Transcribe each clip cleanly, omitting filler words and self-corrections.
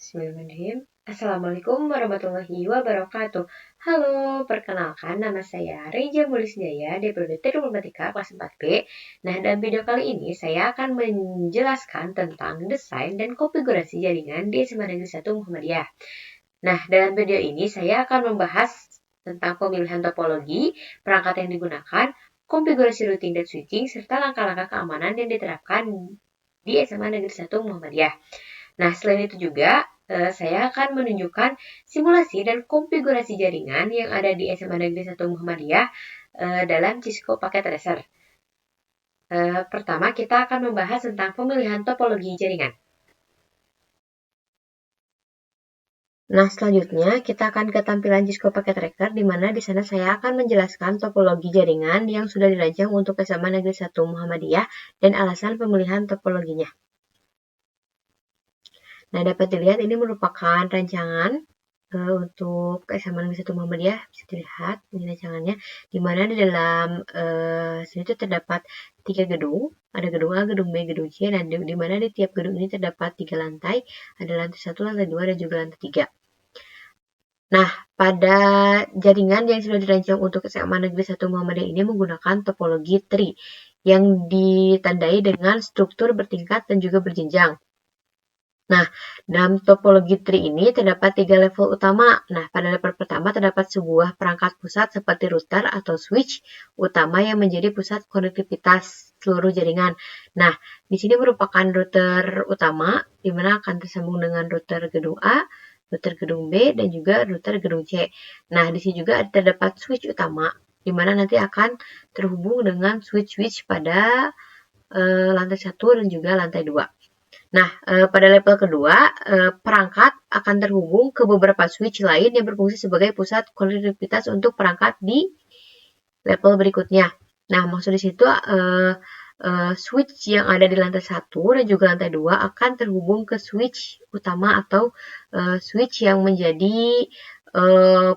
Bismillahirrahmanirrahim. Assalamualaikum warahmatullahi wabarakatuh. Halo, perkenalkan nama saya Reja Mulisjaya dari Prodi Teknik Informatika kelas 4B. Nah, dalam video kali ini saya akan menjelaskan tentang desain dan konfigurasi jaringan di SMA Negeri 1 Muhammadiyah. Nah, dalam video ini saya akan membahas tentang pemilihan topologi, perangkat yang digunakan, konfigurasi routing dan switching, serta langkah-langkah keamanan yang diterapkan di SMA Negeri 1 Muhammadiyah. Nah, selain itu juga, saya akan menunjukkan simulasi dan konfigurasi jaringan yang ada di SMA Negeri 1 Muhammadiyah dalam Cisco Packet Tracer. Pertama, kita akan membahas tentang pemilihan topologi jaringan. Nah, selanjutnya kita akan ke tampilan Cisco Packet Tracker, di mana di sana saya akan menjelaskan topologi jaringan yang sudah dirancang untuk SMA Negeri 1 Muhammadiyah dan alasan pemilihan topologinya. Nah, dapat dilihat ini merupakan rancangan untuk SMA Negeri 1 Muhammadiyah, bisa dilihat ini rancangannya, di mana di dalam sini itu terdapat 3 gedung, ada gedung A, gedung B, gedung C, dan di mana di tiap gedung ini terdapat 3 lantai, ada lantai 1, lantai 2, dan juga lantai 3. Nah, pada jaringan yang sudah dirancang untuk SMA Negeri 1 Muhammadiyah ini menggunakan topologi tree yang ditandai dengan struktur bertingkat dan juga berjenjang. Nah, dalam topologi tree ini terdapat 3 level utama. Nah, pada level pertama terdapat sebuah perangkat pusat seperti router atau switch utama yang menjadi pusat konektivitas seluruh jaringan. Nah, di sini merupakan router utama, di mana akan tersambung dengan router gedung A, router gedung B, dan juga router gedung C. Nah, di sini juga terdapat switch utama, di mana nanti akan terhubung dengan switch-switch pada lantai 1 dan juga lantai 2. Nah, pada level kedua, perangkat akan terhubung ke beberapa switch lain yang berfungsi sebagai pusat konektivitas untuk perangkat di level berikutnya. Nah, maksud di situ switch yang ada di lantai 1 dan juga lantai 2 akan terhubung ke switch utama atau switch yang menjadi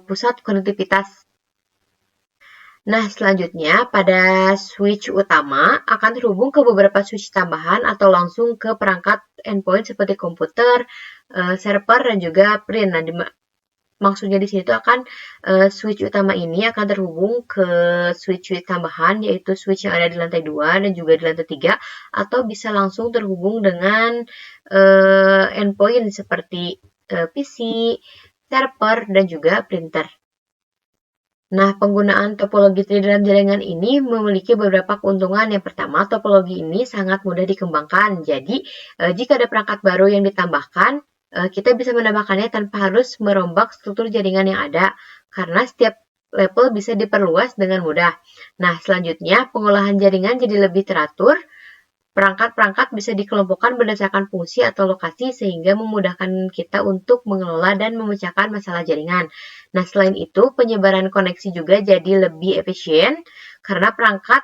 pusat konektivitas. Nah, selanjutnya pada switch utama akan terhubung ke beberapa switch tambahan atau langsung ke perangkat endpoint seperti komputer, server, dan juga print. Nah, maksudnya di sini itu akan switch utama ini akan terhubung ke switch-switch tambahan, yaitu switch yang ada di lantai 2 dan juga di lantai 3, atau bisa langsung terhubung dengan endpoint seperti PC, server, dan juga printer. Nah, penggunaan topologi tree dalam jaringan ini memiliki beberapa keuntungan. Yang pertama, topologi ini sangat mudah dikembangkan. Jadi, jika ada perangkat baru yang ditambahkan, kita bisa menambahkannya tanpa harus merombak struktur jaringan yang ada, karena setiap level bisa diperluas dengan mudah. Nah, selanjutnya, pengolahan jaringan jadi lebih teratur. Perangkat-perangkat bisa dikelompokkan berdasarkan fungsi atau lokasi sehingga memudahkan kita untuk mengelola dan memecahkan masalah jaringan. Nah, selain itu, penyebaran koneksi juga jadi lebih efisien karena perangkat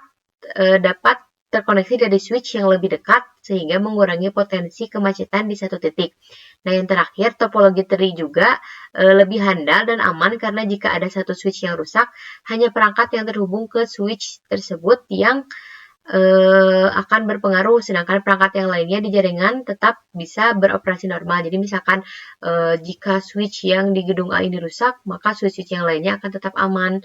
dapat terkoneksi dari switch yang lebih dekat sehingga mengurangi potensi kemacetan di satu titik. Nah, yang terakhir, topologi tree juga lebih handal dan aman karena jika ada satu switch yang rusak, hanya perangkat yang terhubung ke switch tersebut yang akan berpengaruh, sedangkan perangkat yang lainnya di jaringan tetap bisa beroperasi normal. Jadi misalkan jika switch yang di gedung A ini rusak, maka switch-switch yang lainnya akan tetap aman.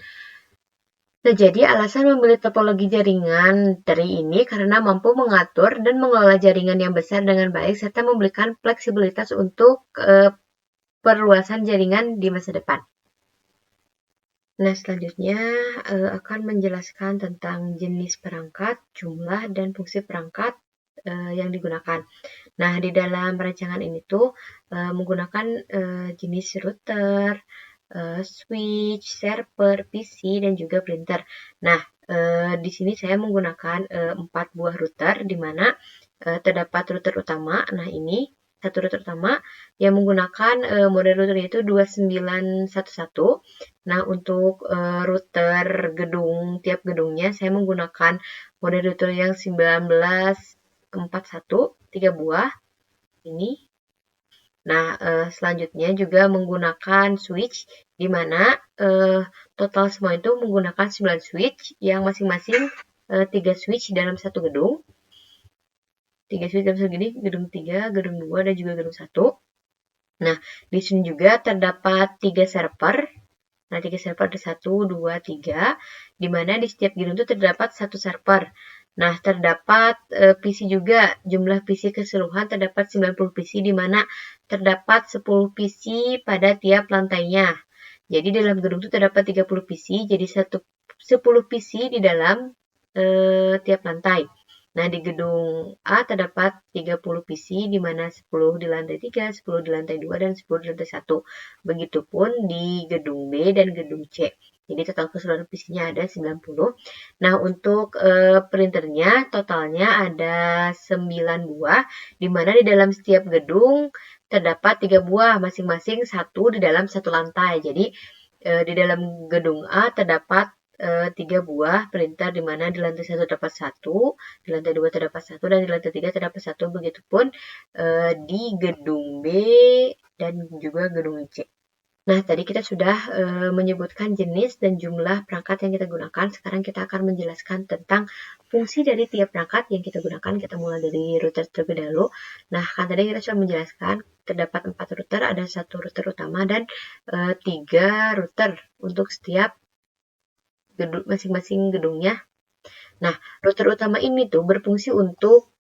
Nah, jadi alasan memilih topologi jaringan tree ini karena mampu mengatur dan mengelola jaringan yang besar dengan baik serta memberikan fleksibilitas untuk perluasan jaringan di masa depan. Nah, selanjutnya akan menjelaskan tentang jenis perangkat, jumlah, dan fungsi perangkat yang digunakan. Nah, di dalam rancangan ini tuh menggunakan jenis router, switch, server, PC, dan juga printer. Nah, di sini saya menggunakan 4 buah router, di mana terdapat router utama. Nah, ini satu router utama yang menggunakan model routernya itu 2911. Nah, untuk router gedung, tiap gedungnya saya menggunakan model router yang 1941, 3 buah ini. Nah, selanjutnya juga menggunakan switch, di mana total semua itu menggunakan 9 switch, yang masing-masing 3 switch dalam satu gedung. 3 switch dalam satu gedung, gedung 3, gedung 2, dan juga gedung 1. Nah, di sini juga terdapat 3 server. Nah, 3 server ada 1, 2, 3, di mana di setiap gedung itu terdapat 1 server. Nah, terdapat PC juga, jumlah PC keseluruhan terdapat 90 PC, di mana terdapat 10 PC pada tiap lantainya. Jadi dalam gedung itu terdapat 30 PC, jadi 10 PC di dalam tiap lantai. Nah, di gedung A terdapat 30 PC, di mana 10 di lantai 3, 10 di lantai 2, dan 10 di lantai 1. Begitupun di gedung B dan gedung C. Jadi total keseluruhan PC-nya ada 90. Nah, untuk printernya totalnya ada 9 buah, di mana di dalam setiap gedung terdapat 3 buah, masing-masing 1 di dalam 1 lantai. Jadi, di dalam gedung A terdapat 3 buah printer, di mana di lantai 1 terdapat 1, di lantai 2 terdapat 1, dan di lantai 3 terdapat 1. Begitupun di gedung B dan juga gedung C. Nah, tadi kita sudah menyebutkan jenis dan jumlah perangkat yang kita gunakan. Sekarang kita akan menjelaskan tentang fungsi dari tiap perangkat yang kita gunakan. Kita mulai dari router terlebih dahulu. Nah, kan tadi kita sudah menjelaskan terdapat 4 router, ada 1 router utama dan 3 router untuk setiap gedung, masing-masing gedungnya. Nah, router utama ini tuh berfungsi untuk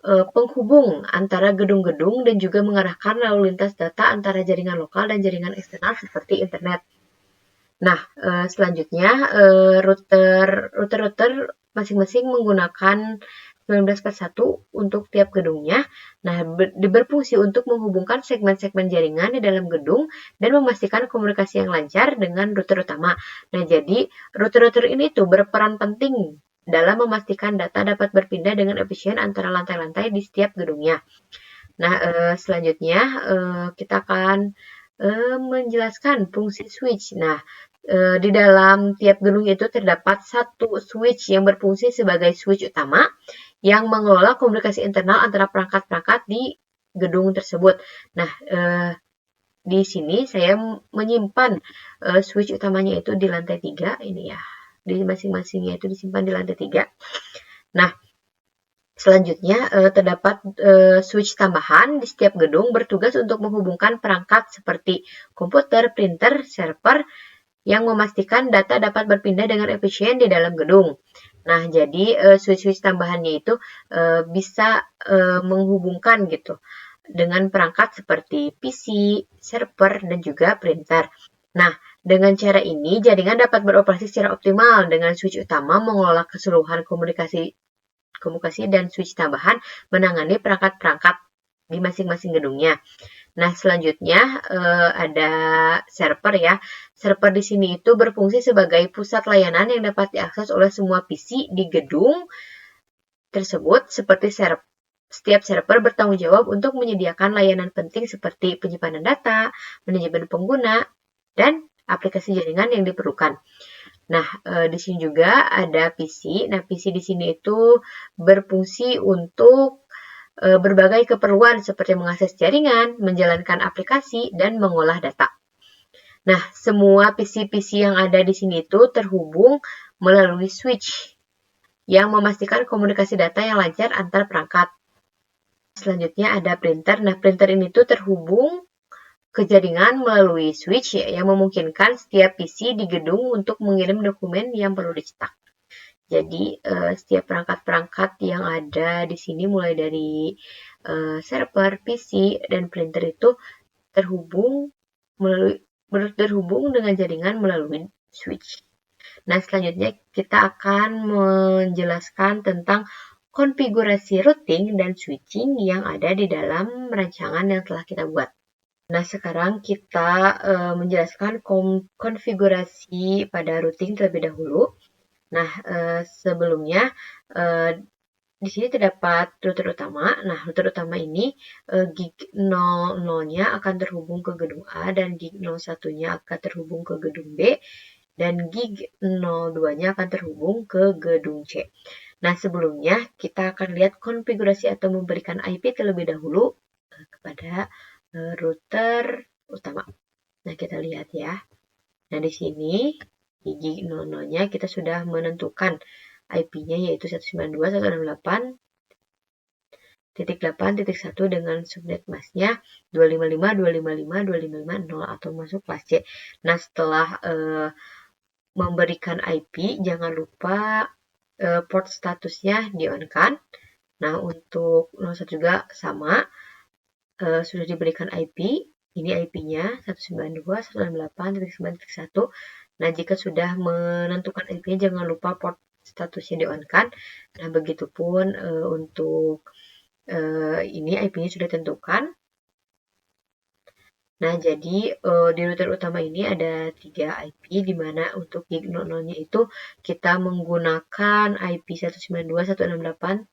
penghubung antara gedung-gedung dan juga mengarahkan lalu lintas data antara jaringan lokal dan jaringan eksternal seperti internet. Nah, selanjutnya router masing-masing menggunakan 19/1 untuk tiap gedungnya. Nah, berfungsi untuk menghubungkan segmen-segmen jaringan di dalam gedung dan memastikan komunikasi yang lancar dengan router utama. Nah, jadi router-router ini tuh berperan penting dalam memastikan data dapat berpindah dengan efisien antara lantai-lantai di setiap gedungnya. Nah, selanjutnya kita akan menjelaskan fungsi switch. Nah, di dalam tiap gedung itu terdapat 1 switch yang berfungsi sebagai switch utama yang mengelola komunikasi internal antara perangkat-perangkat di gedung tersebut. Nah, di sini saya menyimpan switch utamanya itu di lantai 3, ini ya. Di masing-masingnya itu disimpan di lantai 3. Nah, selanjutnya terdapat switch tambahan di setiap gedung bertugas untuk menghubungkan perangkat seperti komputer, printer, server yang memastikan data dapat berpindah dengan efisien di dalam gedung. Nah, jadi switch-switch tambahannya itu bisa menghubungkan gitu dengan perangkat seperti PC, server, dan juga printer. Nah, dengan cara ini jaringan dapat beroperasi secara optimal dengan switch utama mengelola keseluruhan komunikasi dan switch tambahan menangani perangkat-perangkat di masing-masing gedungnya. Nah, selanjutnya ada server ya. Server di sini itu berfungsi sebagai pusat layanan yang dapat diakses oleh semua PC di gedung tersebut, seperti setiap server bertanggung jawab untuk menyediakan layanan penting seperti penyimpanan data, manajemen pengguna, dan aplikasi jaringan yang diperlukan. Nah, di sini juga ada PC. Nah, PC di sini itu berfungsi untuk berbagai keperluan seperti mengakses jaringan, menjalankan aplikasi, dan mengolah data. Nah, semua PC-PC yang ada di sini itu terhubung melalui switch yang memastikan komunikasi data yang lancar antar perangkat. Selanjutnya ada printer. Nah, printer ini tuh terhubung ke jaringan melalui switch yang memungkinkan setiap PC di gedung untuk mengirim dokumen yang perlu dicetak. Jadi, setiap perangkat-perangkat yang ada di sini mulai dari server, PC, dan printer itu terhubung dengan jaringan melalui switch. Nah, selanjutnya kita akan menjelaskan tentang konfigurasi routing dan switching yang ada di dalam rancangan yang telah kita buat. Nah, sekarang kita menjelaskan konfigurasi pada routing terlebih dahulu. Nah, sebelumnya di sini terdapat router utama. Nah, router utama ini gig 00-nya akan terhubung ke gedung A dan gig 01-nya akan terhubung ke gedung B dan gig 02-nya akan terhubung ke gedung C. Nah, sebelumnya kita akan lihat konfigurasi atau memberikan IP terlebih dahulu kepada router utama. Nah, kita lihat ya. Nah, di sini di gig 00-nya kita sudah menentukan IP-nya yaitu 192.168 0.8.1 dengan subnet masknya 255, 255, 255, 0 atau masuk kelas C. Nah, setelah memberikan IP, jangan lupa port statusnya di-on-kan. Nah, untuk 01 juga sama, sudah diberikan IP, ini IP-nya 192.168.9.1. Nah, jika sudah menentukan IP-nya, jangan lupa port statusnya di-on-kan. Nah, begitupun untuk ini IP-nya sudah ditentukan. Nah, jadi di router utama ini ada 3 IP, di mana untuk gig 00-nya itu kita menggunakan IP 192.168.8.1.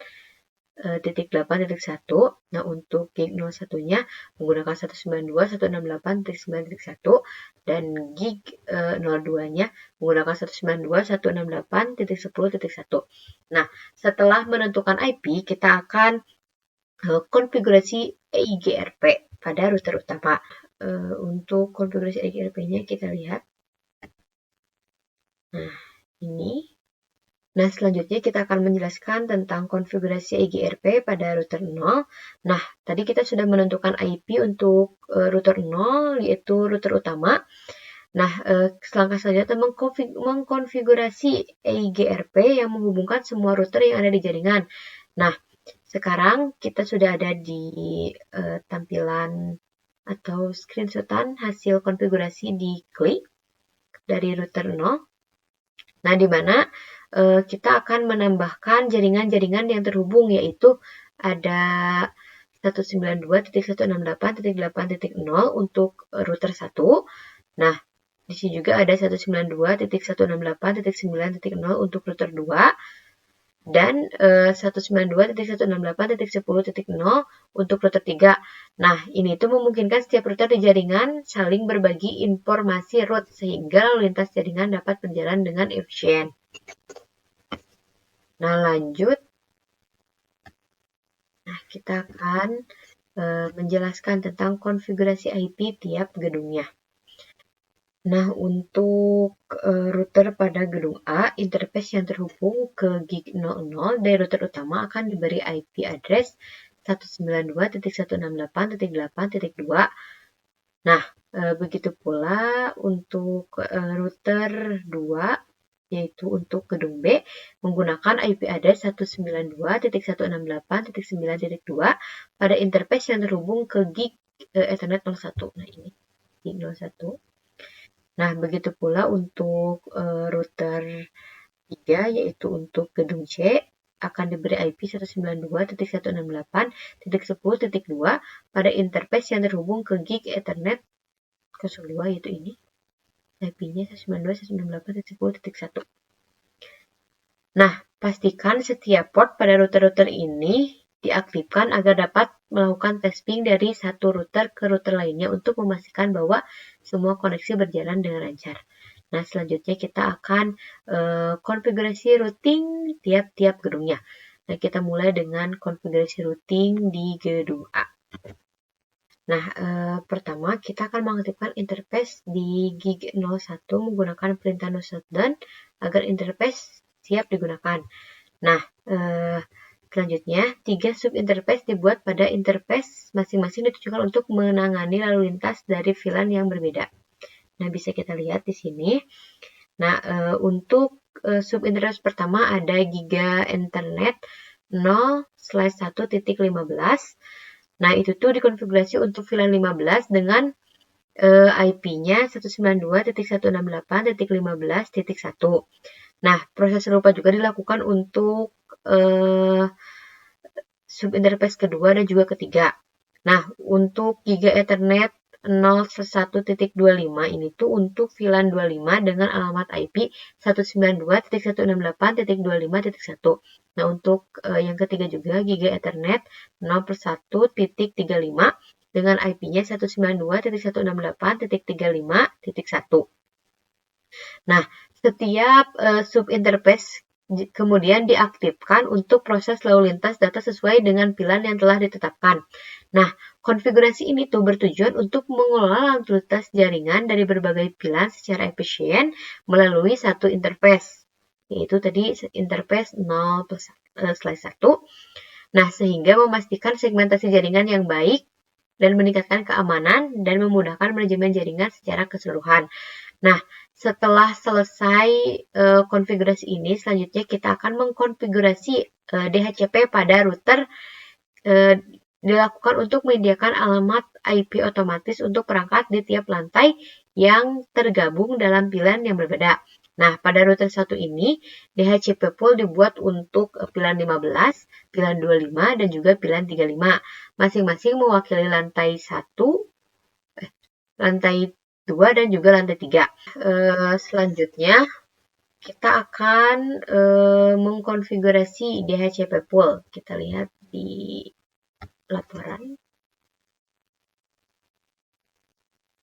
Nah, untuk gig 01-nya menggunakan 192.168.9.1 dan gig 02-nya menggunakan 192.168.10.1. Nah, setelah menentukan IP, kita akan konfigurasi EIGRP pada router utama. Untuk konfigurasi EIGRP-nya kita lihat. Nah, ini. Nah, selanjutnya kita akan menjelaskan tentang konfigurasi EIGRP pada router 0. Nah, tadi kita sudah menentukan IP untuk router 0, yaitu router utama. Nah, langkah selanjutnya mengkonfigurasi EIGRP yang menghubungkan semua router yang ada di jaringan. Nah, sekarang kita sudah ada di tampilan atau screenshotan hasil konfigurasi di klik dari router 0. Nah, di mana kita akan menambahkan jaringan-jaringan yang terhubung, yaitu ada 192.168.8.0 untuk router 1. Nah, di sini juga ada 192.168.9.0 untuk router 2. Dan 192.168.10.0 untuk router 3. Nah, ini tuh memungkinkan setiap router di jaringan saling berbagi informasi route sehingga lalu lintas jaringan dapat berjalan dengan efisien. Nah, lanjut. Nah, kita akan menjelaskan tentang konfigurasi IP tiap gedungnya. Nah, untuk router pada gedung A, interface yang terhubung ke gig 00 dari router utama akan diberi IP address 192.168.8.2. Nah, begitu pula untuk router 2, yaitu untuk gedung B, menggunakan IP address 192.168.9.2 pada interface yang terhubung ke gig Ethernet 01. Nah, ini gig 01. Nah, begitu pula untuk router 3, yaitu untuk gedung C, akan diberi IP 192.168.10.2 pada interface yang terhubung ke gig Ethernet 02, yaitu ini. IP-nya 192.168.10.1. Nah, pastikan setiap port pada router-router ini diaktifkan agar dapat melakukan testing dari satu router ke router lainnya untuk memastikan bahwa semua koneksi berjalan dengan lancar. Nah, selanjutnya kita akan konfigurasi routing tiap-tiap gedungnya. Nah, kita mulai dengan konfigurasi routing di gedung A. Nah, pertama kita akan mengaktifkan interface di gig 01 menggunakan perintah no shutdown agar interface siap digunakan. Nah, selanjutnya 3 subinterface dibuat pada interface masing-masing ditujukan untuk menangani lalu lintas dari VLAN yang berbeda. Nah, bisa kita lihat di sini. Nah, untuk subinterface pertama ada Giga Ethernet 0/1.15. Nah, itu tuh dikonfigurasi untuk VLAN 15 dengan IP-nya 192.168.15.1. Nah, proses serupa juga dilakukan untuk subinterface kedua dan juga ketiga. Nah, untuk Giga Ethernet 0/1.25 ini tuh untuk VLAN 25 dengan alamat IP 192.168.25.1. Nah, untuk yang ketiga juga Giga Ethernet 0/1.35 dengan IP-nya 192.168.35.1. Nah, setiap subinterface kemudian diaktifkan untuk proses lalu lintas data sesuai dengan VLAN yang telah ditetapkan. Nah, konfigurasi ini tuh bertujuan untuk mengelola lalu lintas jaringan dari berbagai VLAN secara efisien melalui satu interface, yaitu tadi interface 0/1. Nah, sehingga memastikan segmentasi jaringan yang baik dan meningkatkan keamanan dan memudahkan manajemen jaringan secara keseluruhan. Nah, setelah selesai konfigurasi ini, selanjutnya kita akan mengkonfigurasi DHCP pada router dilakukan untuk menyediakan alamat IP otomatis untuk perangkat di tiap lantai yang tergabung dalam pilihan yang berbeda. Nah, pada router 1 ini, DHCP pool dibuat untuk pilihan 15, pilihan 25, dan juga pilihan 35. Masing-masing mewakili lantai 1, lantai 2, dan juga lantai 3. Selanjutnya, kita akan mengkonfigurasi DHCP pool. Kita lihat di laporan.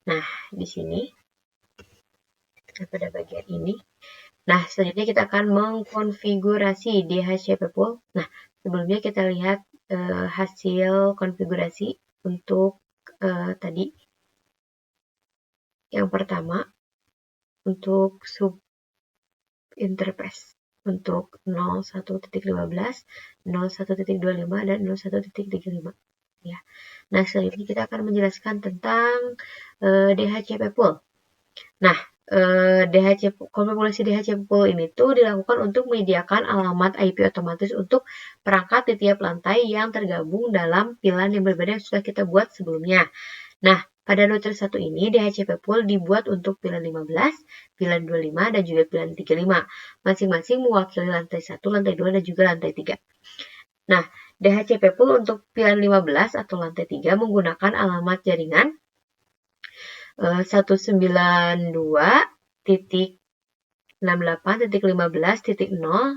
Nah, di sini pada bagian ini. Nah, selanjutnya kita akan mengkonfigurasi DHCP pool. Nah, sebelumnya kita lihat hasil konfigurasi untuk tadi. Yang pertama, untuk sub interface untuk 01.15, 01.25, dan 01.35. Ya. Nah, selanjutnya kita akan menjelaskan tentang DHCP pool. Nah, konfigurasi DHCP pool ini tuh dilakukan untuk menyediakan alamat IP otomatis untuk perangkat di tiap lantai yang tergabung dalam pilihan yang berbeda yang sudah kita buat sebelumnya. Nah, pada router 1 ini, DHCP pool dibuat untuk pilihan 15, pilihan 25, dan juga pilihan 35. Masing-masing mewakili lantai 1, lantai 2, dan juga lantai 3. Nah, DHCP pool untuk pilihan 15 atau lantai 3 menggunakan alamat jaringan 192.68.15.0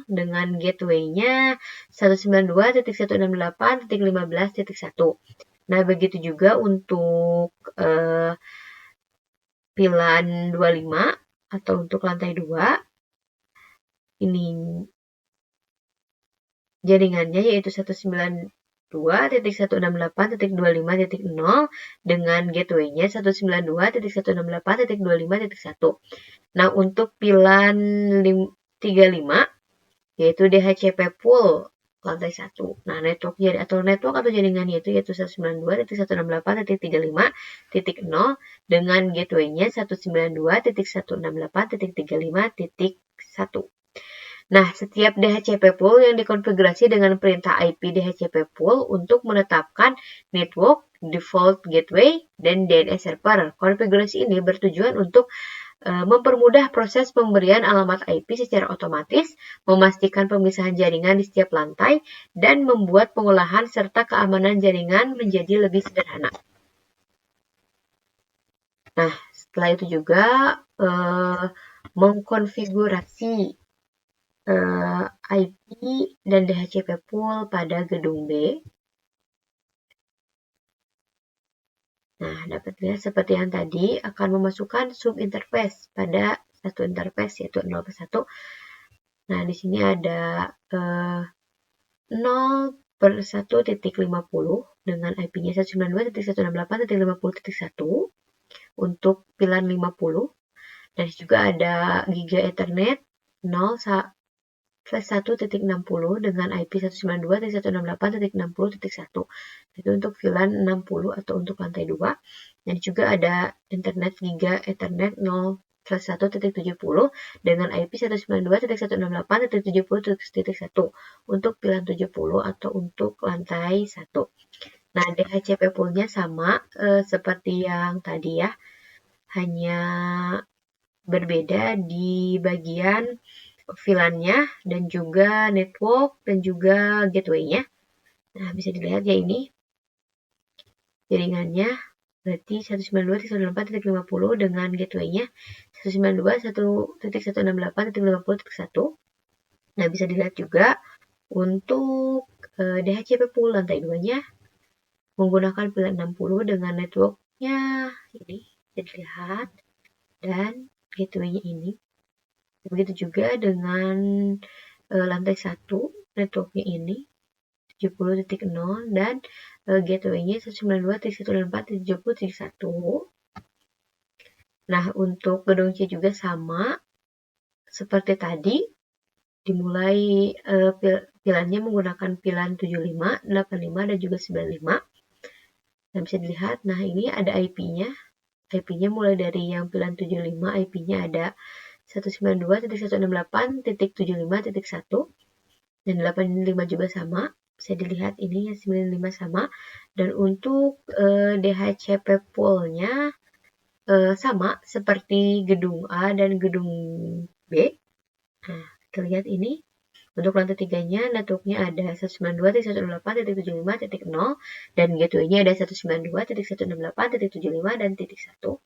dengan gateway-nya 192.168.15.1. Nah, begitu juga untuk pilihan 25 atau untuk lantai 2. Ini jaringannya yaitu 192.168.25.0 dengan gateway-nya 192.168.25.1. Nah, untuk pilihan 35 yaitu DHCP pool lantai 1. Nah, network atau jaringannya itu yaitu 192.168.35.0 dengan gateway-nya 192.168.35.1. Nah, setiap DHCP pool yang dikonfigurasi dengan perintah IP DHCP pool untuk menetapkan network, default gateway, dan DNS server. Konfigurasi ini bertujuan untuk mempermudah proses pemberian alamat IP secara otomatis, memastikan pemisahan jaringan di setiap lantai, dan membuat pengolahan serta keamanan jaringan menjadi lebih sederhana. Nah, setelah itu juga mengkonfigurasi IP dan DHCP pool pada gedung B. Nah, dapat lihat seperti yang tadi akan memasukkan subinterface pada satu interface yaitu 0/1. Nah, di sini ada 0/1.50 dengan IP-nya 192.168.50.1 untuk pilihan 50. Dan juga ada Giga Ethernet 0/1.60 dengan IP 192.168.60.1. Itu untuk VLAN 60 atau untuk lantai 2. Dan juga ada Internet Giga Ethernet 0/1.70 dengan IP 192.168.70.1 untuk pilihan 70 atau untuk lantai 1. Nah, DHCP pool-nya sama seperti yang tadi ya. Hanya berbeda di bagian VLAN-nya dan juga network dan juga gateway-nya. Nah, bisa dilihat ya ini jaringannya berarti 192.168.50 dengan gateway-nya 192.168.50.1. Nah, bisa dilihat juga untuk DHCP pool lantai 2-nya menggunakan pilihan 60 dengan network-nya ini bisa dilihat dan gateway-nya ini. Begitu juga dengan lantai 1, networknya ini 70.0 dan gateway-nya 192.168.70.1. Nah, untuk gedung C juga sama seperti tadi, dimulai pilannya menggunakan pilan 75, 85, dan juga 95. Nah, bisa dilihat, nah ini ada IP-nya. IP-nya mulai dari yang pilan 75, IP-nya ada 192.168.75.1, dan 85 juga sama. Bisa dilihat ini yang 95 sama. Dan untuk DHCP pool-nya sama seperti gedung A dan gedung B. Nah, kita lihat ini. Untuk lantai 3-nya, network-nya ada 192.168.75.0 dan gateway-nya ada 192.168.75 dan titik 1.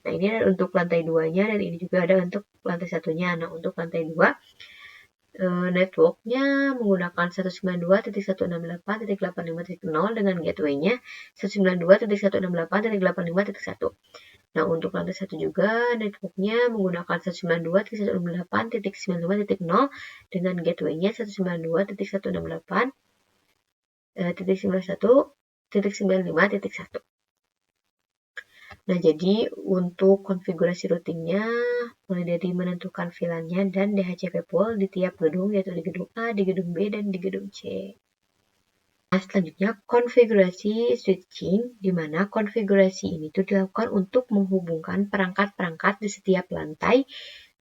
Nah, ini ada untuk lantai 2-nya dan ini juga ada untuk lantai 1-nya. Nah, untuk lantai 2, network-nya menggunakan 192.168.85.0 dengan gateway-nya 192.168.85.1. Nah, untuk lantai 1 juga network-nya menggunakan 192.168.95.0 dengan gateway-nya 192.168.91.95.1. Nah, jadi untuk konfigurasi routingnya mulai dari menentukan VLAN-nya dan DHCP pool di tiap gedung, yaitu di gedung A, di gedung B, dan di gedung C. Nah, selanjutnya konfigurasi switching, di mana konfigurasi ini tuh dilakukan untuk menghubungkan perangkat-perangkat di setiap lantai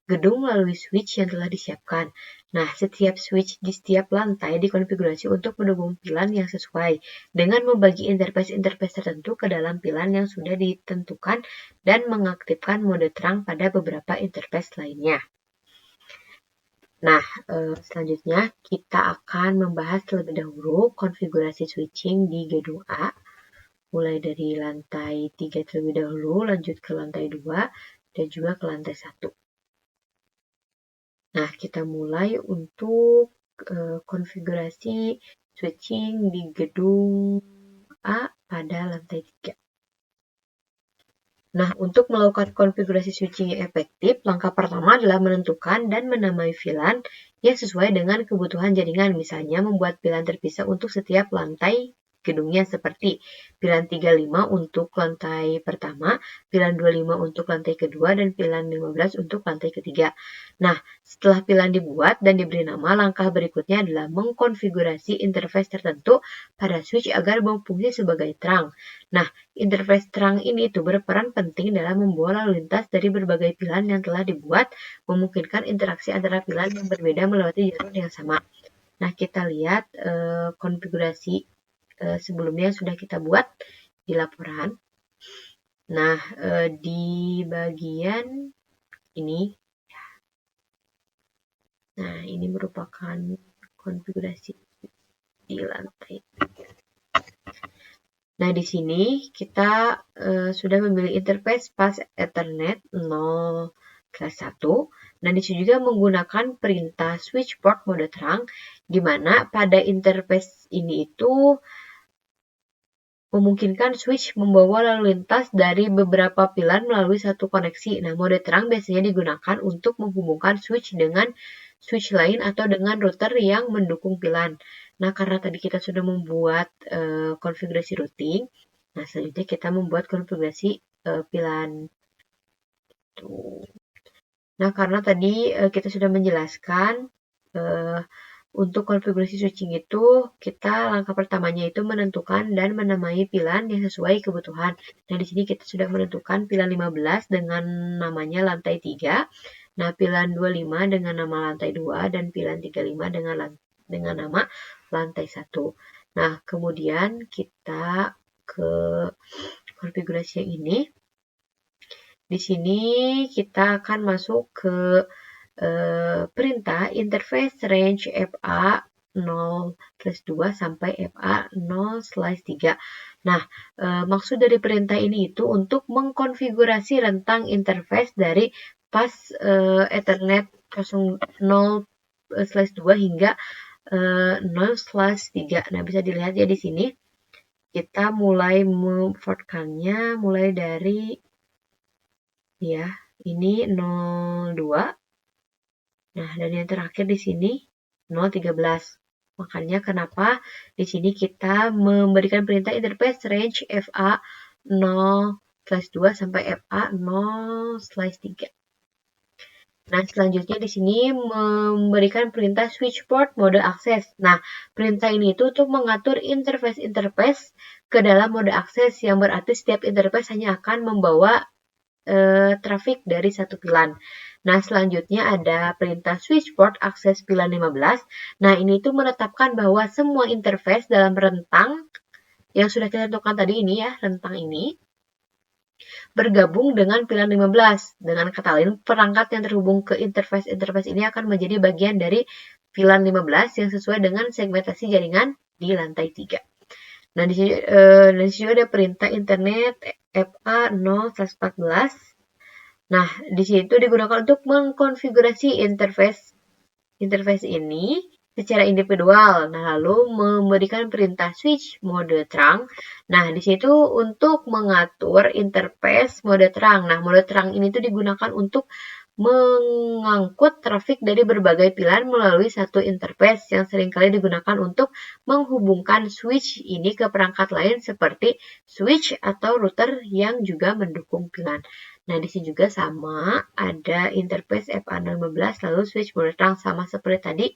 gedung melalui switch yang telah disiapkan. Nah, setiap switch di setiap lantai dikonfigurasi untuk mendukung pilan yang sesuai dengan membagi interface-interface tertentu ke dalam pilan yang sudah ditentukan dan mengaktifkan mode terang pada beberapa interface lainnya. Nah, selanjutnya kita akan membahas terlebih dahulu konfigurasi switching di gedung A. Mulai dari lantai 3 terlebih dahulu, lanjut ke lantai 2, dan juga ke lantai 1. Nah, kita mulai untuk konfigurasi switching di gedung A pada lantai 3. Nah, untuk melakukan konfigurasi switching yang efektif, langkah pertama adalah menentukan dan menamai VLAN yang sesuai dengan kebutuhan jaringan. Misalnya, membuat VLAN terpisah untuk setiap lantai gedungnya seperti VLAN 35 untuk lantai pertama, VLAN 25 untuk lantai kedua, dan VLAN 15 untuk lantai ketiga. Nah, setelah VLAN dibuat dan diberi nama, langkah berikutnya adalah mengkonfigurasi interface tertentu pada switch agar berfungsi sebagai terang. Nah, interface terang ini tuh berperan penting dalam membawa lalu lintas dari berbagai VLAN yang telah dibuat, memungkinkan interaksi antara VLAN yang berbeda melewati jalur yang sama. Nah, kita lihat konfigurasi sebelumnya yang sudah kita buat di laporan. Nah, di bagian ini, nah ini merupakan konfigurasi di lantai. Nah, di sini kita sudah memilih interface pas Ethernet 0/1. Nah, di sini juga menggunakan perintah switch port mode terang, di mana pada interface ini itu memungkinkan switch membawa lalu lintas dari beberapa pilar melalui satu koneksi. Nah, mode terang biasanya digunakan untuk menghubungkan switch dengan switch lain atau dengan router yang mendukung pilan. Nah, karena tadi kita sudah membuat konfigurasi routing, nah selanjutnya kita membuat konfigurasi pilan. Nah, karena tadi kita sudah menjelaskan untuk konfigurasi switching itu, kita langkah pertamanya itu menentukan dan menamai pilan yang sesuai kebutuhan. Nah, di sini kita sudah menentukan pilan 15 dengan namanya lantai 3. Nah, pilan 25 dengan nama lantai 2 dan pilan 35 dengan nama lantai 1. Nah, kemudian kita ke konfigurasi yang ini. Di sini kita akan masuk ke perintah interface range FA 0/2 sampai FA 0/3. Nah, maksud dari perintah ini itu untuk mengkonfigurasi rentang interface dari pas Ethernet 0/2 hingga 0/3. Nah, bisa dilihat ya di sini. Kita mulai memfortkannya mulai dari ya, ini 0/2. Nah, dan yang terakhir di sini 0/13. Makanya kenapa di sini kita memberikan perintah interface range FA 0/2 sampai FA 0/3. Nah, selanjutnya di sini memberikan perintah switch port mode akses. Nah, perintah ini itu untuk mengatur interface ke dalam mode akses, yang berarti setiap interface hanya akan membawa trafik dari satu pilan. Nah, selanjutnya ada perintah switch port akses pilan 15. Nah, ini itu menetapkan bahwa semua interface dalam rentang yang sudah kita tentukan tadi ini ya, rentang ini, bergabung dengan pilan 15. Dengan kata lain, perangkat yang terhubung ke interface ini akan menjadi bagian dari pilan 15 yang sesuai dengan segmentasi jaringan di lantai 3. Nah, di sini ada perintah internet FA0/14. Nah, di situ digunakan untuk mengkonfigurasi interface ini secara individual. Nah, lalu memberikan perintah switch mode terang. Nah, di situ untuk mengatur interface mode terang. Nah, mode terang ini tuh digunakan untuk mengangkut trafik dari berbagai pilar melalui satu interface yang seringkali digunakan untuk menghubungkan switch ini ke perangkat lain seperti switch atau router yang juga mendukung pilar. Nah, di sini juga sama, ada interface FA015 lalu switch mode terang sama seperti tadi.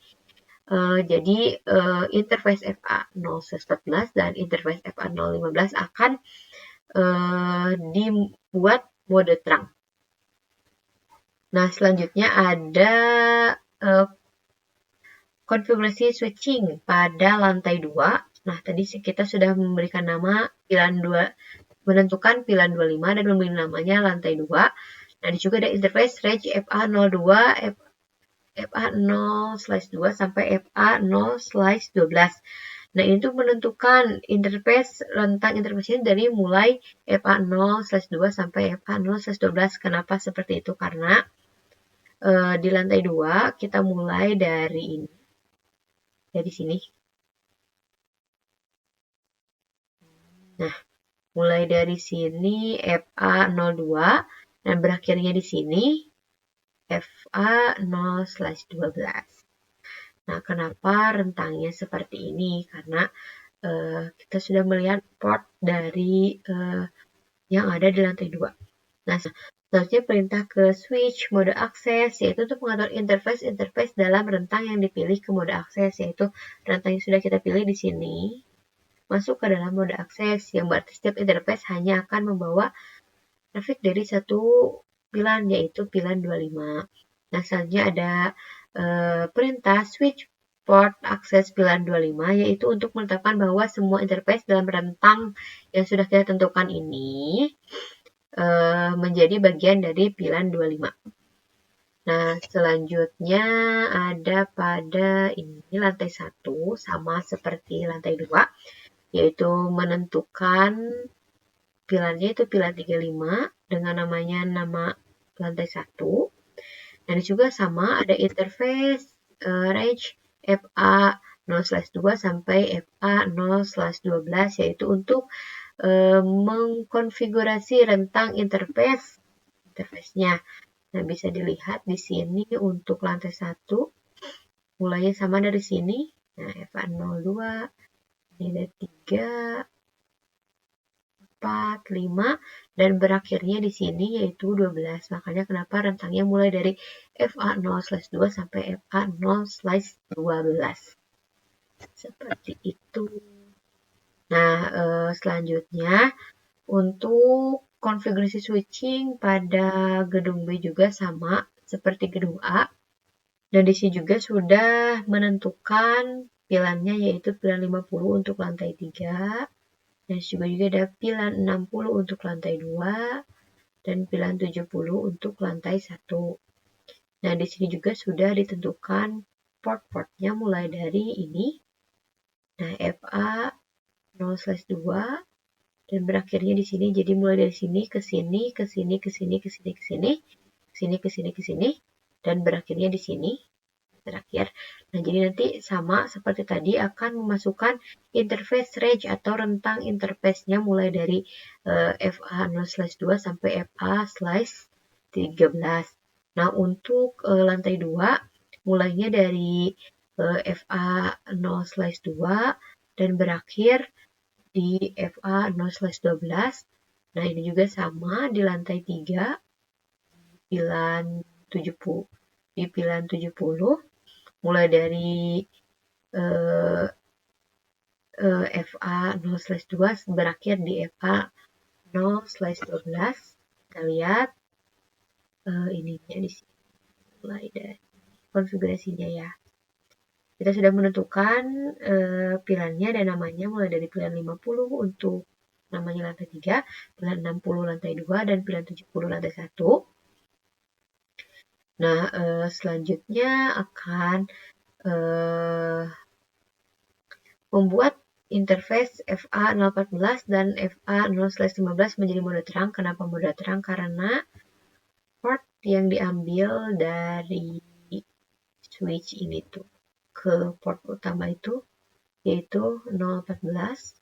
Jadi interface FA014 dan interface FA015 akan dibuat mode terang. Nah, selanjutnya ada konfigurasi switching pada lantai 2. Nah, tadi kita sudah memberikan nama pilan 2, menentukan pilan 25 dan memberi namanya lantai 2. Nah, di juga ada interface range FA02, FA0/2 sampai FA0/12. Nah, ini tuh menentukan interface, rentang interface ini dari mulai FA0/2 sampai FA0/12. Kenapa seperti itu? Karena di lantai 2 kita mulai dari ini. Dari sini. Nah, mulai dari sini FA02 dan berakhirnya di sini FA0/12. Nah, kenapa rentangnya seperti ini? Karena kita sudah melihat port dari yang ada di lantai 2. Nah, selanjutnya perintah ke switch mode akses, yaitu untuk mengatur interface dalam rentang yang dipilih ke mode akses, yaitu rentang yang sudah kita pilih di sini, masuk ke dalam mode akses, yang berarti setiap interface hanya akan membawa trafik dari satu pilan, yaitu pilan 25. Nah, selanjutnya ada perintah switch port akses pilan 25, yaitu untuk menetapkan bahwa semua interface dalam rentang yang sudah kita tentukan ini menjadi bagian dari pilan 25. Nah, selanjutnya ada pada ini lantai 1, sama seperti lantai 2, yaitu menentukan pilarnya itu pilar 35 dengan nama lantai 1. Dan juga sama ada interface range FA0/2 sampai FA0/12, yaitu untuk mengkonfigurasi rentang interface-nya. Nah, bisa dilihat di sini untuk lantai 1 mulainya sama dari sini. Nah, FA02, ini ada 3, 4, 5, dan berakhirnya di sini yaitu 12. Makanya kenapa rentangnya mulai dari FA0/2 sampai FA0/12. Seperti itu. Nah, selanjutnya untuk konfigurasi switching pada gedung B juga sama seperti gedung A. Dan di sini juga sudah menentukan pilannya, yaitu pilan 50 untuk lantai 3. Dan juga ada pilan 60 untuk lantai 2 dan pilan 70 untuk lantai 1. Nah, di sini juga sudah ditentukan port-portnya mulai dari ini. Nah, FA0/2 dan berakhirnya di sini. Jadi mulai dari sini ke sini, ke sini, ke sini, ke sini, ke sini, ke sini, ke sini, ke sini, dan berakhirnya di sini. Terakhir. Nah, jadi nanti sama seperti tadi akan memasukkan interface range atau rentang interface-nya mulai dari FA0/2 sampai FA/13. Nah, untuk lantai 2 mulainya dari FA0/2 dan berakhir di FA0/12. Nah, ini juga sama di lantai 3 pilan 70. di pilihan 70, mulai dari FA 0/2 berakhir di FA 0/12. Kita lihat ininya di sini, mulai dari konfigurasinya ya. Kita sudah menentukan pilihannya dan namanya mulai dari pilihan 50 untuk namanya lantai 3, pilihan 60 lantai 2, dan pilihan 70 lantai 1. Nah, selanjutnya akan membuat interface FA 014 dan FA 0/15 menjadi mode terang. Kenapa mode terang? Karena port yang diambil dari switch ini tuh ke port utama itu yaitu 014.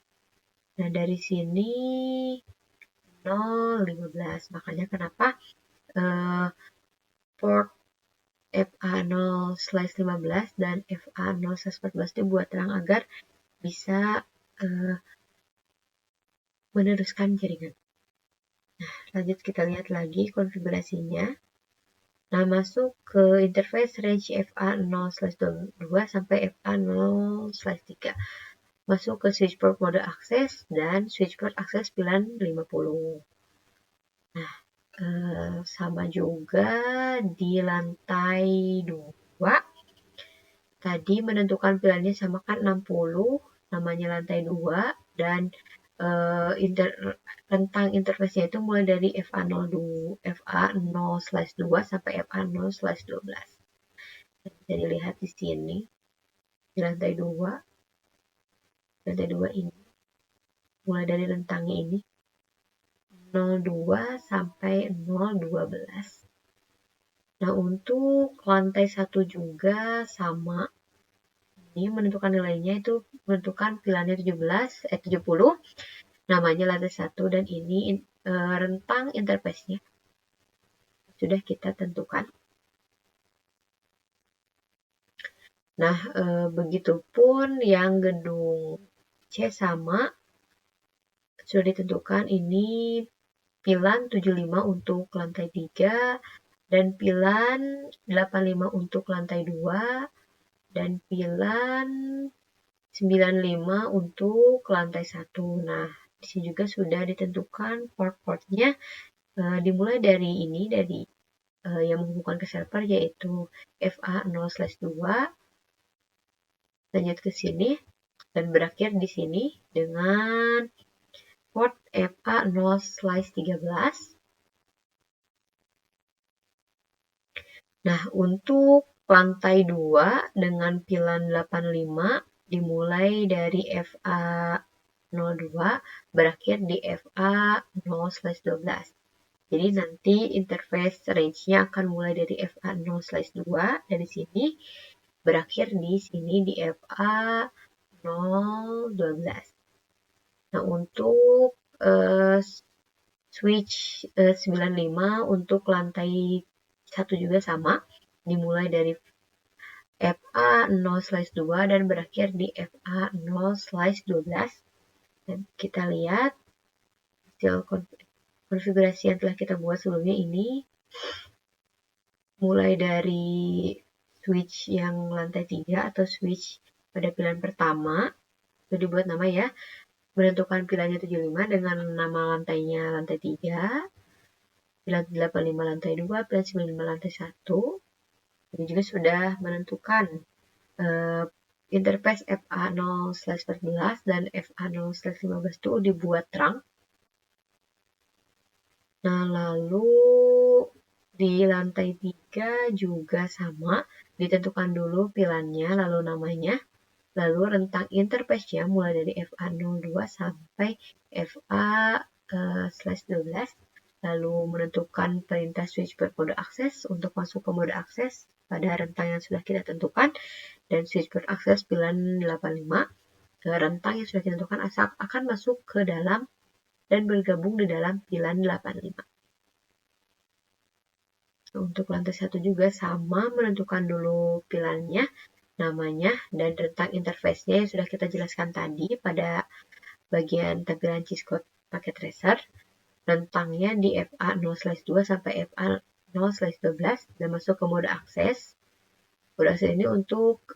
Nah, dari sini 015. Makanya kenapa port FA 0/15 dan FA 0/14 dibuat terang agar bisa meneruskan jaringan. Nah, lanjut kita lihat lagi konfigurasinya. Nah, masuk ke interface range FA 0/2 sampai FA 0/3. Masuk ke switch port mode akses dan switch port akses pilihan 50. Nah, sama juga di lantai 2. Tadi menentukan pilihannya sama kan 60, namanya lantai 2, dan rentang interface-nya itu mulai dari FA 0/2 sampai FA 0/12. Bisa dilihat di sini, di lantai 2. Lantai 2 ini, mulai dari rentangnya ini, 02 sampai 012. Nah, untuk lantai 1 juga sama. Ini menentukan nilainya itu menentukan pilihannya 70, namanya lantai 1, dan ini rentang interface-nya sudah kita tentukan. Nah, begitupun yang gedung C sama sudah ditentukan, ini pilihan 75 untuk lantai 3 dan pilihan 85 untuk lantai 2 dan pilihan 95 untuk lantai 1. Nah, di sini juga sudah ditentukan port-portnya dimulai dari ini, dari yang menghubungkan ke server yaitu FA 0/2, lanjut ke sini dan berakhir di sini dengan port FA 0/13. Nah, untuk lantai 2 dengan pilihan 85 dimulai dari FA 02 berakhir di FA 0/12. Jadi nanti interface range-nya akan mulai dari FA 0/2 dari sini berakhir di sini di FA 012. Nah, untuk switch 95 untuk lantai 1 juga sama, dimulai dari FA 0/2 dan berakhir di FA 0/12. Dan kita lihat hasil konfigurasi yang telah kita buat sebelumnya ini, mulai dari switch yang lantai 3 atau switch pada pilihan pertama, itu dibuat nama ya, menentukan pilihannya 75 dengan nama lantainya lantai 3, pilihan 85 lantai 2, pilihan 95 lantai 1. Ini juga sudah menentukan interface FA 0/14 dan FA 0/15 itu dibuat terang. Nah, lalu di lantai 3 juga sama, ditentukan dulu pilihannya, lalu namanya, lalu rentang interface-nya mulai dari FA 02 sampai FA 12, lalu menentukan perintah switch port mode akses untuk masuk ke mode akses pada rentang yang sudah kita tentukan, dan switch port akses pilihan 85, rentang yang sudah ditentukan akan masuk ke dalam dan bergabung di dalam pilihan 85. Untuk lantai 1 juga sama, menentukan dulu pilihannya, namanya, dan rentang interface-nya yang sudah kita jelaskan tadi pada bagian tampilan Cisco Packet Tracer. Rentangnya di FA 0/2 sampai FA 0/12 dan masuk ke mode akses. Mode akses ini untuk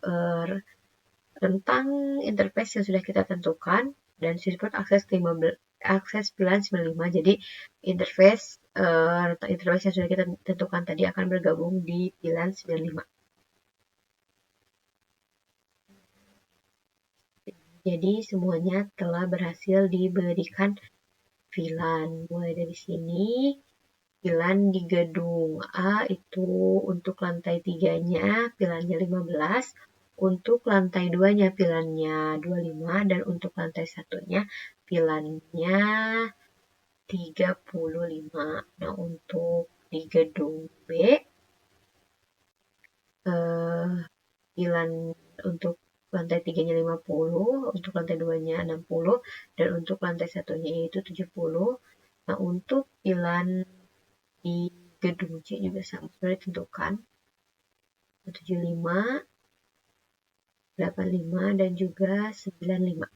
rentang interface yang sudah kita tentukan dan support akses pilihan 95. Jadi interface rentang interface yang sudah kita tentukan tadi akan bergabung di pilihan 95. Jadi semuanya telah berhasil diberikan VLAN. Mulai dari sini, VLAN di gedung A itu untuk lantai 3-nya VLAN-nya 15, untuk lantai 2-nya VLAN-nya 25, dan untuk lantai 1-nya VLAN-nya 35. Nah, untuk di gedung B, VLAN untuk lantai 3-nya 50, untuk lantai 2-nya 60, dan untuk lantai 1-nya yaitu 70. Nah, untuk VLAN di gedung C juga sama, sudah ditentukan 75, 85, dan juga 95.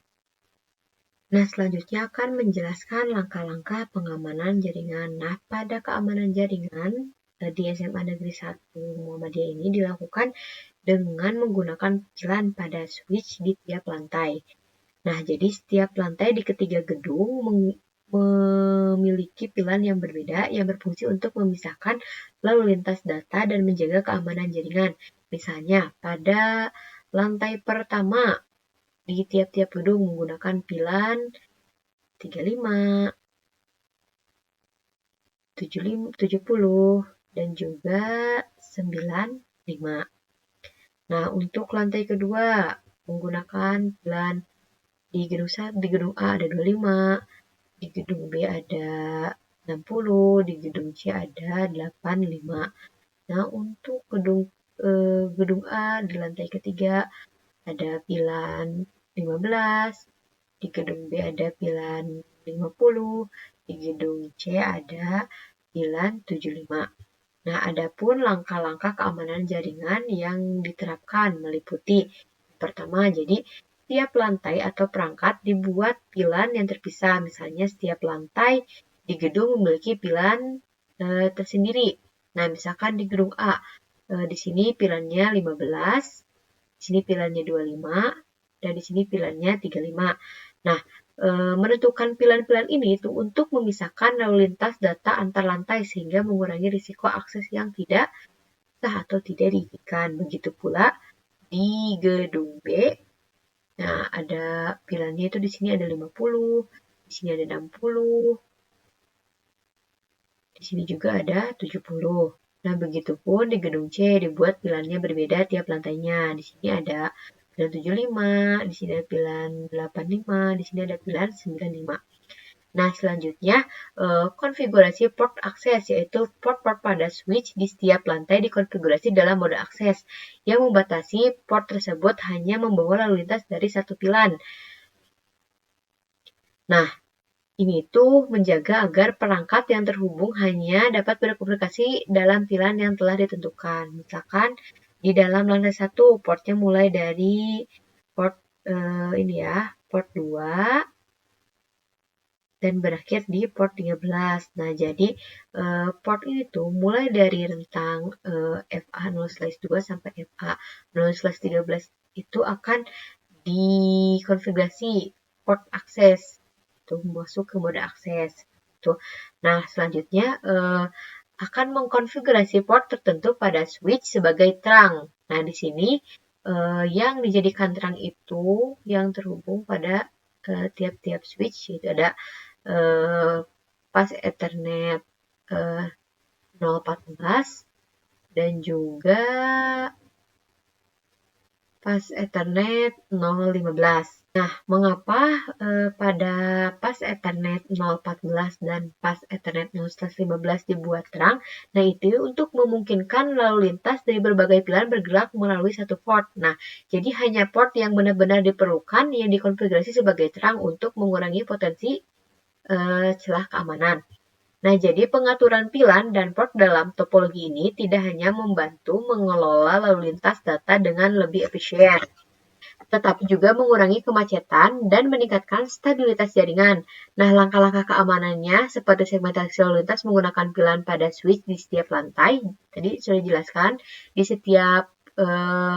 Nah, selanjutnya akan menjelaskan langkah-langkah pengamanan jaringan. Nah, pada keamanan jaringan di SMA Negeri 1 Muhammadiyah ini dilakukan dengan menggunakan VLAN pada switch di tiap lantai. Nah, jadi setiap lantai di ketiga gedung memiliki VLAN yang berbeda yang berfungsi untuk memisahkan lalu lintas data dan menjaga keamanan jaringan. Misalnya, pada lantai pertama di tiap-tiap gedung menggunakan VLAN 35, 70, dan juga 95. Nah, untuk lantai kedua menggunakan VLAN di gedung A ada 25, di gedung B ada 60, di gedung C ada 85. Nah, untuk gedung A di lantai ketiga ada VLAN 15, di gedung B ada VLAN 50, di gedung C ada VLAN 75. Nah, adapun langkah-langkah keamanan jaringan yang diterapkan meliputi pertama, jadi setiap lantai atau perangkat dibuat VLAN yang terpisah. Misalnya setiap lantai di gedung memiliki VLAN tersendiri. Nah, misalkan di gedung A, di sini VLAN-nya 15, di sini VLAN-nya 25, dan di sini VLAN-nya 35. Nah, menentukan VLAN-VLAN ini itu untuk memisahkan lalu lintas data antar lantai sehingga mengurangi risiko akses yang tidak sah atau tidak diinginkan. Begitu pula di gedung B. Nah, ada VLAN-nya itu di sini ada 50, di sini ada 60, di sini juga ada 70. Nah, begitupun di gedung C dibuat VLAN-nya berbeda tiap lantainya. Di sini ada VLAN 75, di sini ada VLAN 85, di sini ada VLAN 95. Nah, selanjutnya konfigurasi port akses, yaitu port-port pada switch di setiap lantai dikonfigurasi dalam mode akses yang membatasi port tersebut hanya membawa lalu lintas dari satu VLAN. Nah, ini tuh menjaga agar perangkat yang terhubung hanya dapat berkomunikasi dalam VLAN yang telah ditentukan. Misalkan di dalam lantai 1 portnya mulai dari port port 2 dan berakhir di port 13. Nah, jadi port ini tuh mulai dari rentang FA 0/2 sampai FA 0/13 itu akan dikonfigurasi port akses. Itu masuk ke mode akses. Tuh. Nah, selanjutnya akan mengkonfigurasi port tertentu pada switch sebagai terang. Nah, di sini yang dijadikan terang itu yang terhubung pada tiap-tiap switch, itu ada pas Ethernet 014 dan juga pas Ethernet 015. Nah, mengapa pada pas Ethernet 014 dan pas Ethernet 015 dibuat terang? Nah, itu untuk memungkinkan lalu lintas dari berbagai VLAN bergerak melalui satu port. Nah, jadi hanya port yang benar-benar diperlukan yang dikonfigurasi sebagai terang untuk mengurangi potensi celah keamanan. Nah, jadi pengaturan VLAN dan port dalam topologi ini tidak hanya membantu mengelola lalu lintas data dengan lebih efisien, tetapi juga mengurangi kemacetan dan meningkatkan stabilitas jaringan. Nah, langkah-langkah keamanannya seperti segmentasi lalu lintas menggunakan pilihan pada switch di setiap lantai. Tadi sudah dijelaskan, di setiap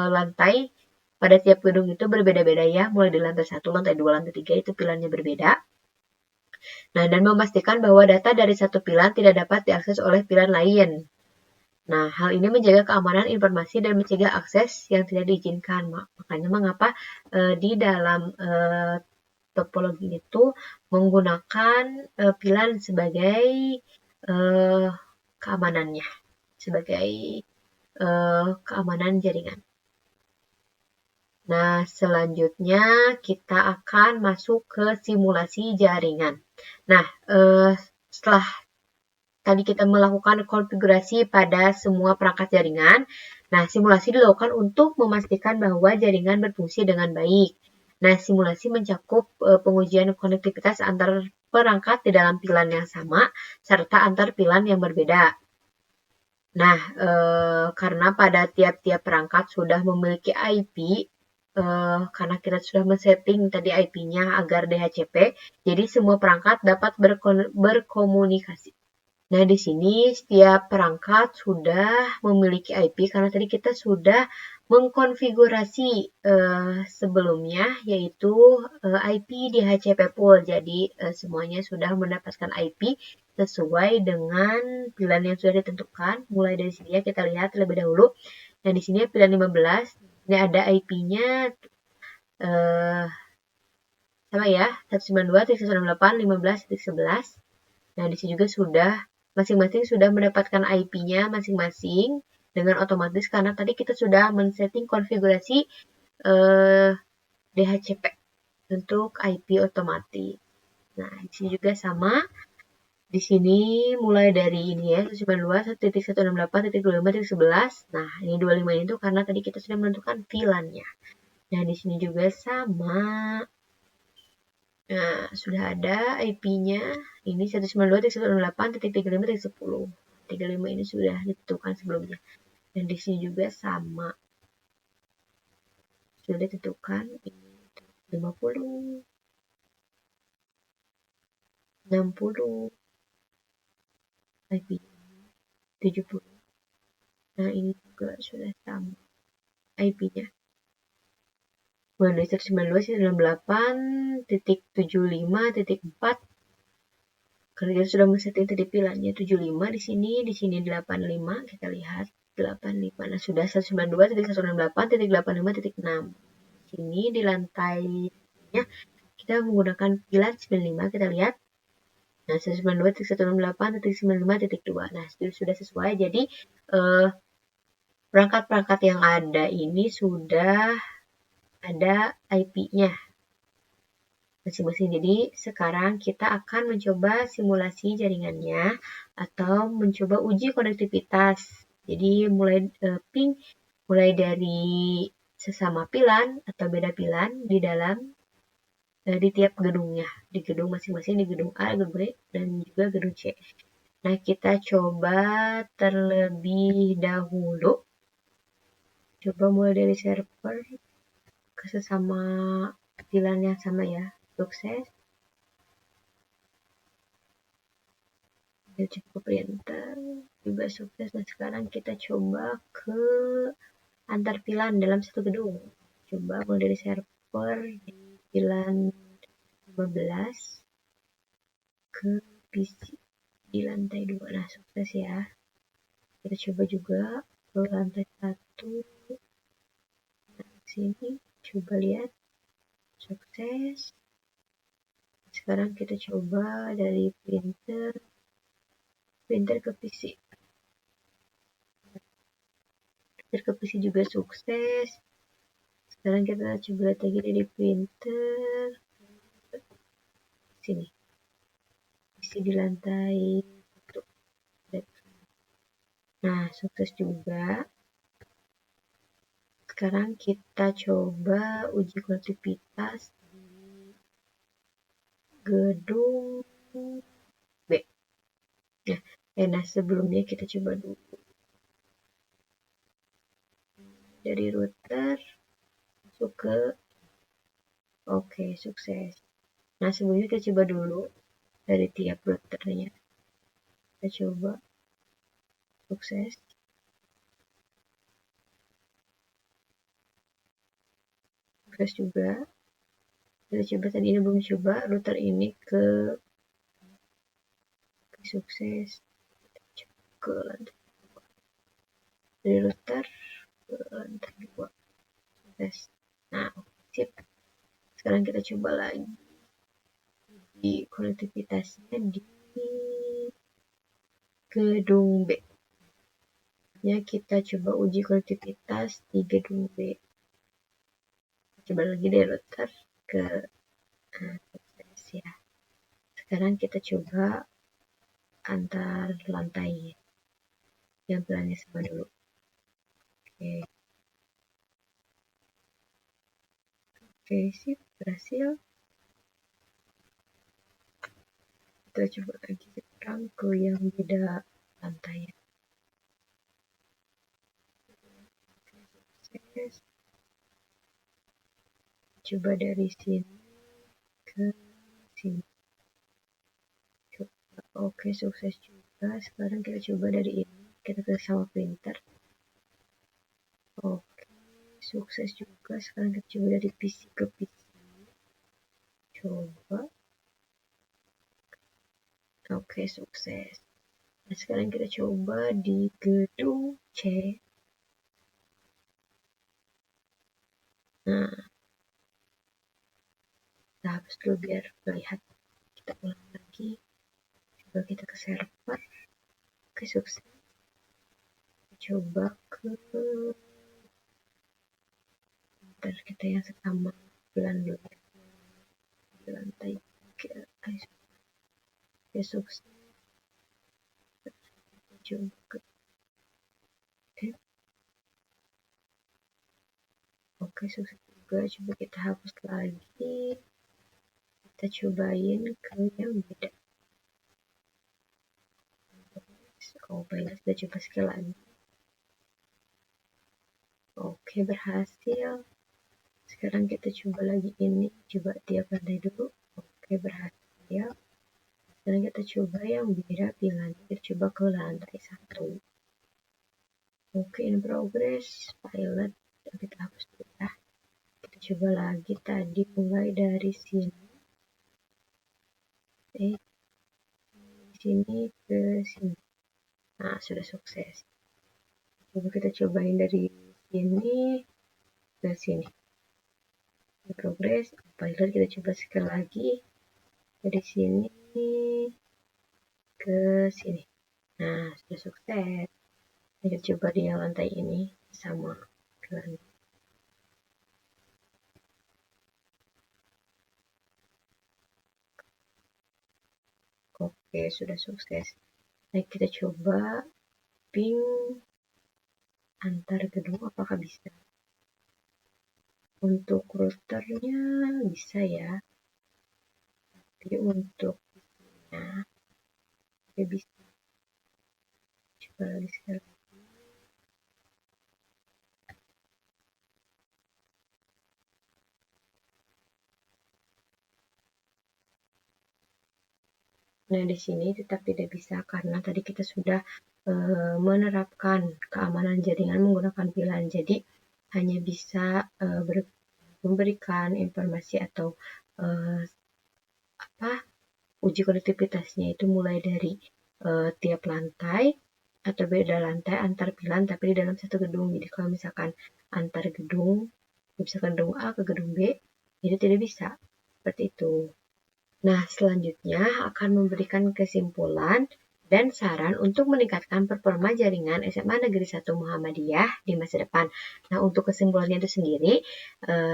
lantai pada tiap gedung itu berbeda-beda ya, mulai dari lantai 1, lantai 2, lantai 3 itu pilihannya berbeda. Nah, dan memastikan bahwa data dari satu pilihan tidak dapat diakses oleh pilihan lain. Nah, hal ini menjaga keamanan informasi dan mencegah akses yang tidak diizinkan. Makanya mengapa di dalam topologi itu menggunakan pilihan sebagai keamanannya, sebagai keamanan jaringan. Nah, selanjutnya kita akan masuk ke simulasi jaringan. Nah, setelah tadi kita melakukan konfigurasi pada semua perangkat jaringan, nah simulasi dilakukan untuk memastikan bahwa jaringan berfungsi dengan baik. Nah, simulasi mencakup pengujian konektivitas antar perangkat di dalam pilihan yang sama, serta antar pilihan yang berbeda. Nah, karena pada tiap-tiap perangkat sudah memiliki IP, karena kita sudah men-setting tadi IP-nya agar DHCP, jadi semua perangkat dapat berkomunikasi. Nah, di sini setiap perangkat sudah memiliki IP karena tadi kita sudah mengkonfigurasi sebelumnya, yaitu IP DHCP pool. Jadi semuanya sudah mendapatkan IP sesuai dengan pilihan yang sudah ditentukan. Mulai dari sini ya kita lihat terlebih dahulu. Nah, di sini pilihan 15, ini ada IP-nya sama ya, 192.168.15.11. Nah, di sini juga sudah masing-masing sudah mendapatkan IP-nya masing-masing dengan otomatis karena tadi kita sudah men-setting konfigurasi DHCP untuk IP otomatis. Nah, di sini juga sama. Di sini mulai dari ini ya, 192.168.25.11. Nah, ini 25 itu karena tadi kita sudah menentukan VLAN-nya. Nah, di sini juga sama. Nah, sudah ada IP-nya. Ini 192.168.35.10. 35 ini sudah ditentukan sebelumnya. Dan di sini juga sama. Sudah ditentukan 50, 60, IP 70. Nah, ini juga sudah sama IP-nya. Mulai dari 192.168.75.4. Kalau kita sudah men-setting tadi pilihannya 75 di sini 85, kita lihat 85. Nah, sudah 192.168.85.6. Sini di lantainya kita menggunakan pilihan 95, kita lihat. Nah, 192.168.95.2. Nah, sudah sesuai. Jadi perangkat-perangkat yang ada ini sudah ada IP-nya masing-masing. Jadi sekarang kita akan mencoba simulasi jaringannya atau mencoba uji konektivitas. Jadi mulai dari sesama pilan atau beda pilan di dalam di tiap gedungnya, di gedung masing-masing, di gedung A, gedung B, dan juga gedung C. Nah, kita coba terlebih dahulu. Coba mulai dari server ke sesama pilan yang sama ya. Sukses. Coba printer juga sukses. Nah, sekarang kita coba ke antar pilan dalam satu gedung. Coba mulai dari server di pilan 15 ke PC di lantai 2. Nah, sukses ya. Kita coba juga ke lantai 1. Nah, sini coba lihat. Sukses. Sekarang kita coba dari printer ke PC. Printer ke PC juga sukses. Sekarang kita coba lihat lagi dari printer. Sini. Isi di lantai 1. Nah, sukses juga. Sekarang kita coba uji konektivitas di gedung B. Nah, sebelumnya kita coba dulu. Dari router masuk ke Oke, sukses. Nah, sebelumnya kita coba dulu dari tiap routernya. Kita coba sukses. Sukses juga. Kita coba tadi ini belum coba router ini ke sukses. Ke lantai dari router ke lantai 2. Sukses. Nah, sip. Sekarang kita coba lagi di konektivitasnya di gedung B. Ya, kita coba uji konektivitas di gedung B. Coba lagi dari router ke ya. Sekarang kita coba antar lantai. Yang pelannya sama dulu. Oke. Oke, sip, berhasil. Kita coba lagi sekarang ke yang beda lantai. Sukses. Coba dari sini ke sini. Coba. Oke, sukses juga. Sekarang kita coba dari ini. Kita ke sama printer. Oke, sukses juga. Sekarang kita coba dari PC ke PC. Coba. Oke, sukses. Nah, sekarang kita coba di gedung C. Nah, kita hapus dulu biar terlihat. Kita ulang lagi. Coba kita ke server. Oke, sukses. Coba ke ntar kita yang sama bulan dulu di lantai 3. Oke, sukses. Coba ke Oke, sukses juga. Coba kita hapus lagi. Kita cobain ke yang beda. Oh, baiklah, kita coba sekali lagi. Oke, berhasil. Sekarang kita coba lagi ini. Coba tiap lantai dulu. Oke, berhasil. Sekarang kita coba yang beda pilihannya. Kita coba ke lantai 1. Oke, in progress. Pilot. Kita hapus dulu ya. Kita coba lagi tadi mulai dari sini. Sini ke sini. Nah, sudah sukses. Coba kita cobain dari sini ke sini. In progress. Pilot kita coba sekali lagi. Dari sini ke sini. Nah, sudah sukses. Kita coba di yang lantai ini sama lantai. Oke, sudah sukses. Nah, kita coba ping antar gedung apakah bisa. Untuk routernya bisa ya. Tapi untuk tidak bisa. Coba lagi sekali. Nah, di sini tetap tidak bisa karena tadi kita sudah menerapkan keamanan jaringan menggunakan VLAN. Jadi hanya bisa memberikan informasi atau uji konektivitasnya itu mulai dari tiap lantai atau beda lantai antar VLAN tapi di dalam satu gedung. Jadi kalau misalkan antar gedung, misalkan gedung A ke gedung B, itu tidak bisa. Seperti itu. Nah, selanjutnya akan memberikan kesimpulan dan saran untuk meningkatkan performa jaringan SMA Negeri 1 Muhammadiyah di masa depan. Nah, untuk kesimpulannya itu sendiri,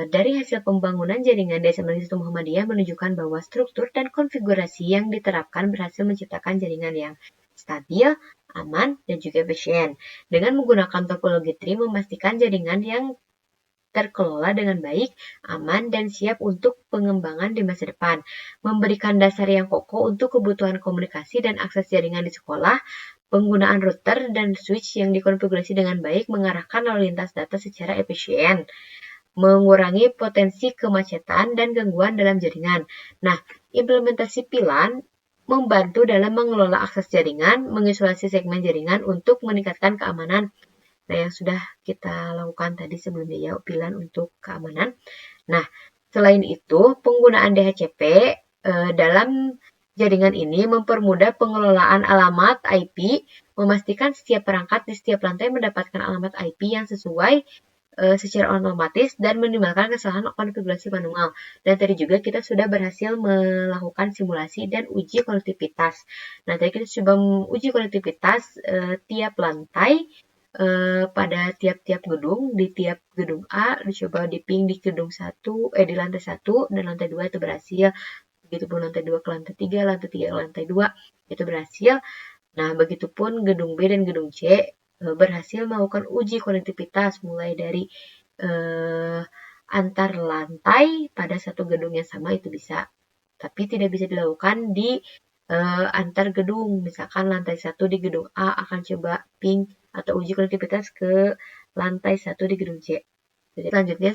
dari hasil pembangunan jaringan di SMA Negeri 1 Muhammadiyah menunjukkan bahwa struktur dan konfigurasi yang diterapkan berhasil menciptakan jaringan yang stabil, aman, dan juga efisien. Dengan menggunakan topologi tree, memastikan jaringan yang terkelola dengan baik, aman, dan siap untuk pengembangan di masa depan. Memberikan dasar yang kokoh untuk kebutuhan komunikasi dan akses jaringan di sekolah, penggunaan router dan switch yang dikonfigurasi dengan baik mengarahkan lalu lintas data secara efisien, mengurangi potensi kemacetan dan gangguan dalam jaringan. Nah, implementasi PILAN membantu dalam mengelola akses jaringan, mengisolasi segmen jaringan untuk meningkatkan keamanan. Nah, yang sudah kita lakukan tadi sebelumnya ya, PILAN untuk keamanan. Nah, selain itu, penggunaan DHCP dalam jaringan ini mempermudah pengelolaan alamat IP, memastikan setiap perangkat di setiap lantai mendapatkan alamat IP yang sesuai secara otomatis dan menimbulkan kesalahan konfigurasi manual. Dan tadi juga kita sudah berhasil melakukan simulasi dan uji konektivitas. Nah, tadi kita coba uji konektivitas tiap lantai pada tiap-tiap gedung. Di tiap gedung A dicoba di ping di gedung 1, di lantai 1 dan lantai 2 itu berhasil. Begitupun lantai 2 ke lantai 3, lantai 3 ke lantai 2 itu berhasil. Nah, begitupun gedung B dan gedung C berhasil melakukan uji konektivitas mulai dari antar lantai pada satu gedung yang sama itu bisa. Tapi tidak bisa dilakukan di antar gedung. Misalkan lantai 1 di gedung A akan coba ping atau uji konektivitas ke lantai 1 di gedung C. Jadi selanjutnya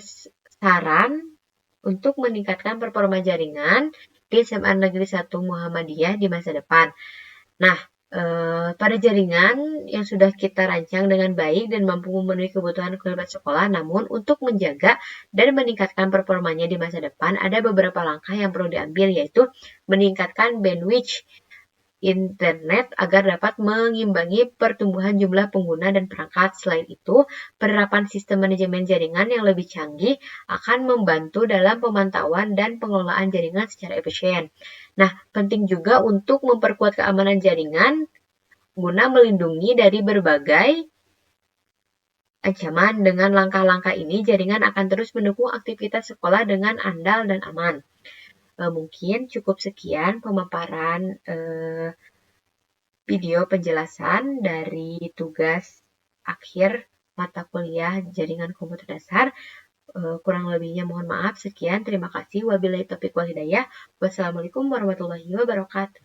saran untuk meningkatkan performa jaringan di SMA Negeri 1 Muhammadiyah di masa depan. Nah, pada jaringan yang sudah kita rancang dengan baik dan mampu memenuhi kebutuhan kerabat sekolah, namun untuk menjaga dan meningkatkan performanya di masa depan, ada beberapa langkah yang perlu diambil, yaitu meningkatkan bandwidth internet agar dapat mengimbangi pertumbuhan jumlah pengguna dan perangkat. Selain itu, penerapan sistem manajemen jaringan yang lebih canggih akan membantu dalam pemantauan dan pengelolaan jaringan secara efisien. Nah, penting juga untuk memperkuat keamanan jaringan guna melindungi dari berbagai ancaman. Dengan langkah-langkah ini, jaringan akan terus mendukung aktivitas sekolah dengan andal dan aman. Mungkin cukup sekian pemaparan video penjelasan dari tugas akhir mata kuliah jaringan komputer dasar. Kurang lebihnya mohon maaf. Sekian, terima kasih. Wabillahi taufiq wal hidayah. Wassalamualaikum warahmatullahi wabarakatuh.